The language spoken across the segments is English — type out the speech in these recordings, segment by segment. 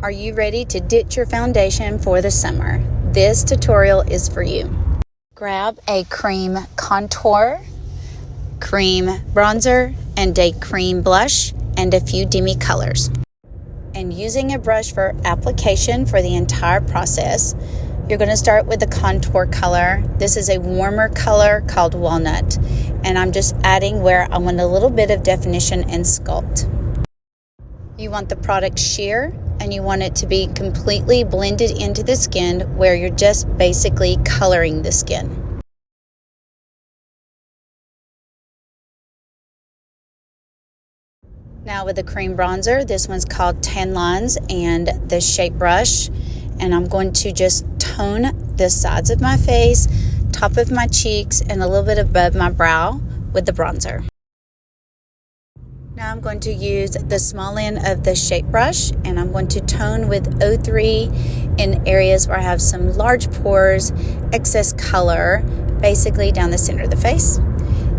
Are you ready to ditch your foundation for the summer? This tutorial is for you. Grab a cream contour, cream bronzer, and a cream blush, and a few Demi Colors. And using a brush for application for the entire process, you're going to start with the contour color. This is a warmer color called Walnut, and I'm just adding where I want a little bit of definition and sculpt. You want the product sheer, and you want it to be completely blended into the skin where you're just basically coloring the skin. Now with the cream bronzer, this one's called Tan Lines and the shape brush, and I'm going to just tone the sides of my face, top of my cheeks, and a little bit above my brow with the bronzer. Now I'm going to use the small end of the shape brush, and I'm going to tone with 03 in areas where I have some large pores, excess color, basically down the center of the face.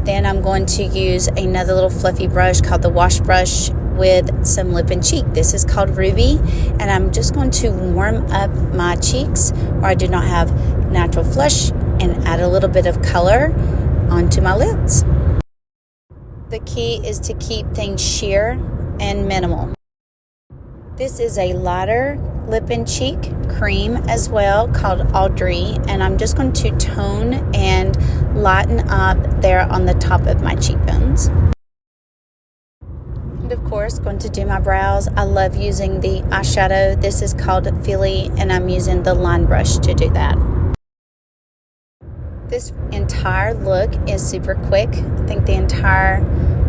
Then I'm going to use another little fluffy brush called the wash brush with some lip and cheek. This is called Ruby, and I'm just going to warm up my cheeks where I do not have natural flush and add a little bit of color onto my lips. The key is to keep things sheer and minimal. This is a lighter lip and cheek cream as well called Audrey, and I'm just going to tone and lighten up there on the top of my cheekbones. And of course, going to do my brows. I love using the eyeshadow. This is called Philly, and I'm using the line brush to do that. This entire look is super quick. I think the entire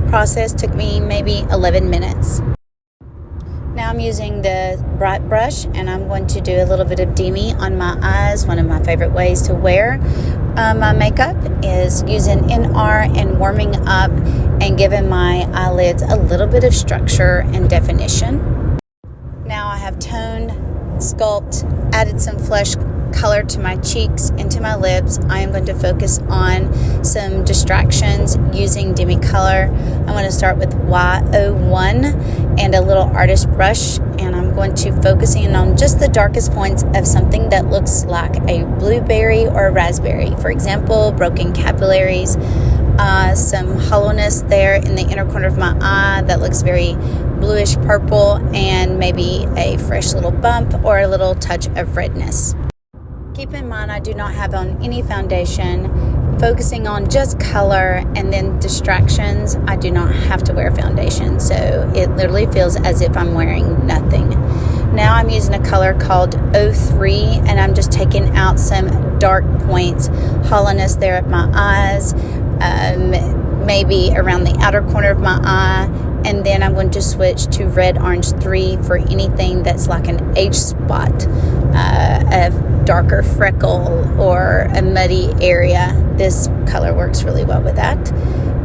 process took me maybe 11 minutes. Now I'm using the bright brush, and I'm going to do a little bit of Demi on my eyes. One of my favorite ways to wear my makeup is using NR and warming up and giving my eyelids a little bit of structure and definition. Now I have toned, sculpt, added some flesh color to my cheeks and to my lips. I am going to focus on some distractions using Demi Colour. I'm going to start with Y01 and a little artist brush, and I'm going to focus in on just the darkest points of something that looks like a blueberry or a raspberry. For example, broken capillaries, some hollowness there in the inner corner of my eye that looks very bluish purple, and maybe a fresh little bump or a little touch of redness. Keep in mind, I do not have on any foundation, focusing on just color and then distractions. I do not have to wear foundation, so it literally feels as if I'm wearing nothing. Now I'm using a color called 03, and I'm just taking out some dark points, hollowness there at my eyes, maybe around the outer corner of my eye, and then I'm going to switch to red orange 3 for anything that's like an age spot, a darker freckle or a muddy area. This color works really well with that.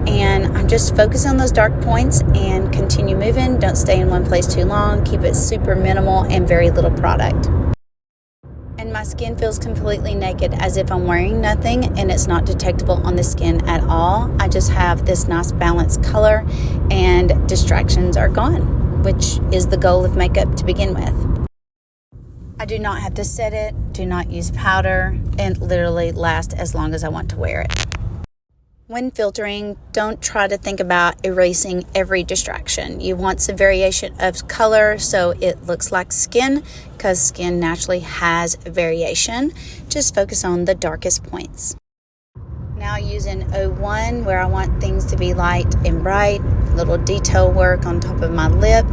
And I'm just focusing on those dark points and continue moving. Don't stay in one place too long. Keep it super minimal and very little product. And my skin feels completely naked, as if I'm wearing nothing, and it's not detectable on the skin at all. I just have this nice balanced color, and distractions are gone, which is the goal of makeup to begin with. I do not have to set it, do not use powder, and literally last as long as I want to wear it. When filtering, don't try to think about erasing every distraction. You want some variation of color so it looks like skin, because skin naturally has variation. Just focus on the darkest points. Now using 01, where I want things to be light and bright, little detail work on top of my lip,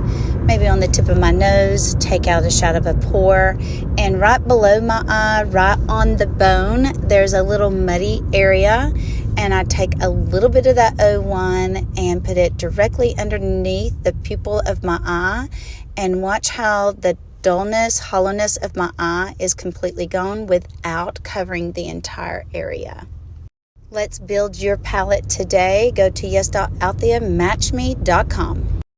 maybe on the tip of my nose, take out a shadow of a pore, and right below my eye, right on the bone, there's a little muddy area, and I take a little bit of that 01 and put it directly underneath the pupil of my eye, and watch how the dullness, hollowness of my eye is completely gone without covering the entire area. Let's build your palette today. Go to yes.altheamatchme.com.